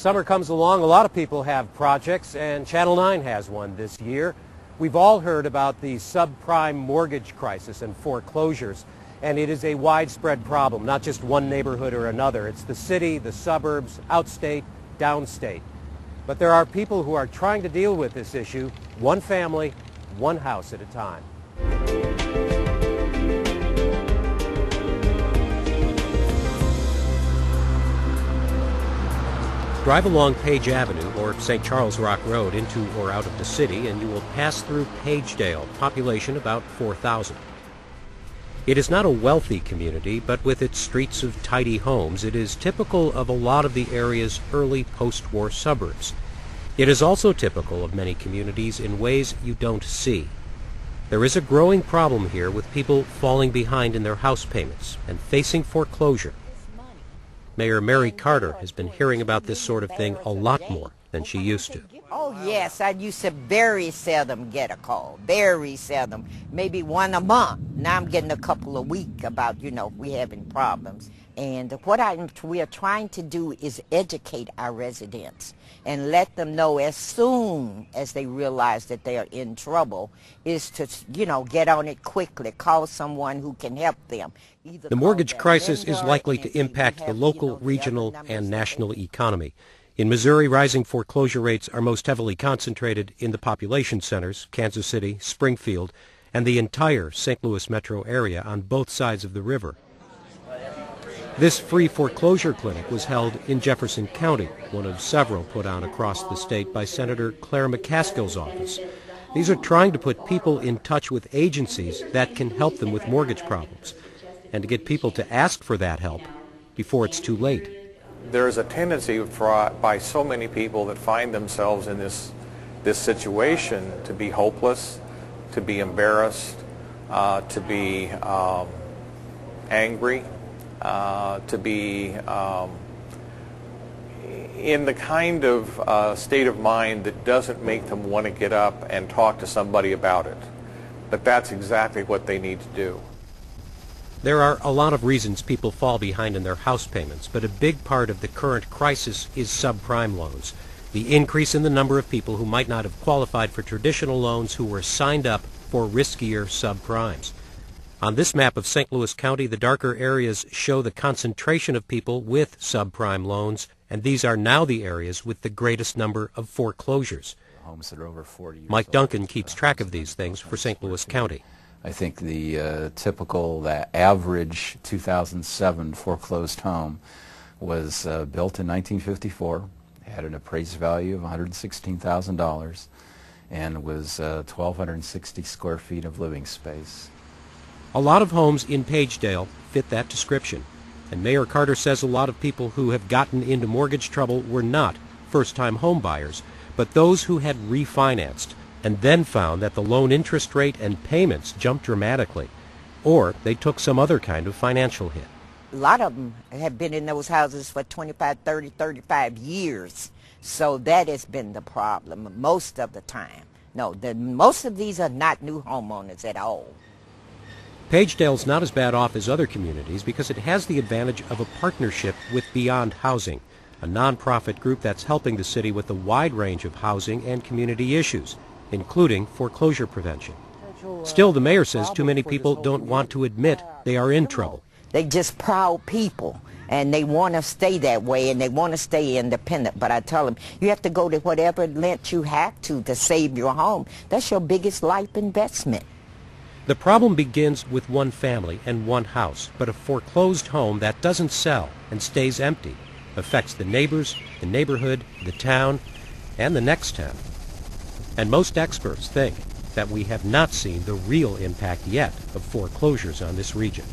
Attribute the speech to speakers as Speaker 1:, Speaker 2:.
Speaker 1: Summer comes along, a lot of people have projects, and Channel 9 has one this year. We've all heard about the subprime mortgage crisis and foreclosures, and it is a widespread problem, not just one neighborhood or another. It's the city, the suburbs, outstate, downstate. But there are people who are trying to deal with this issue, one family, one house at a time. Drive along Page Avenue or St. Charles Rock Road into or out of the city and you will pass through Pagedale, population about 4,000. It is not a wealthy community, but with its streets of tidy homes, it is typical of a lot of the area's early post-war suburbs. It is also typical of many communities in ways you don't see. There is a growing problem here with people falling behind in their house payments and facing foreclosure. Mayor Mary Carter has been hearing about this sort of thing a lot more than she used to.
Speaker 2: Oh, yes, I used to very seldom get a call, very seldom, maybe one a month. Now I'm getting a couple a week about, we having problems. And what we are trying to do is educate our residents and let them know as soon as they realize that they are in trouble is to, get on it quickly, call someone who can help them.
Speaker 1: The mortgage crisis is likely to impact the local, regional, and national economy. In Missouri, rising foreclosure rates are most heavily concentrated in the population centers, Kansas City, Springfield, and the entire St. Louis metro area on both sides of the river. This free foreclosure clinic was held in Jefferson County, one of several put on across the state by Senator Claire McCaskill's office. These are trying to put people in touch with agencies that can help them with mortgage problems, and to get people to ask for that help before it's too late.
Speaker 3: There's a tendency by so many people that find themselves in this situation to be hopeless, to be embarrassed, to be angry, to be in the kind of state of mind that doesn't make them want to get up and talk to somebody about it. But that's exactly what they need to do.
Speaker 1: There are a lot of reasons people fall behind in their house payments, but a big part of the current crisis is subprime loans. The increase in the number of people who might not have qualified for traditional loans who were signed up for riskier subprimes. On this map of St. Louis County, the darker areas show the concentration of people with subprime loans, and these are now the areas with the greatest number of foreclosures.
Speaker 4: Homes that are over 40 years
Speaker 1: Mike
Speaker 4: old.
Speaker 1: Duncan keeps track of these things for St. Louis County.
Speaker 4: I think the average 2007 foreclosed home was built in 1954, had an appraised value of $116,000, and was 1,260 square feet of living space.
Speaker 1: A lot of homes in Pagedale fit that description, and Mayor Carter says a lot of people who have gotten into mortgage trouble were not first-time home buyers, but those who had refinanced and then found that the loan interest rate and payments jumped dramatically, or they took some other kind of financial hit.
Speaker 2: A lot of them have been in those houses for 25, 30, 35 years, so that has been the problem most of the time. No, most of these are not new homeowners at all.
Speaker 1: Pagedale's not as bad off as other communities because it has the advantage of a partnership with Beyond Housing, a nonprofit group that's helping the city with a wide range of housing and community issues, including foreclosure prevention. Still, the mayor says too many people don't want to admit they are in trouble.
Speaker 2: They just proud people, and they want to stay that way, and they want to stay independent. But I tell them, you have to go to whatever length you have to save your home. That's your biggest life investment.
Speaker 1: The problem begins with one family and one house, but a foreclosed home that doesn't sell and stays empty affects the neighbors, the neighborhood, the town, and the next town. And most experts think that we have not seen the real impact yet of foreclosures on this region.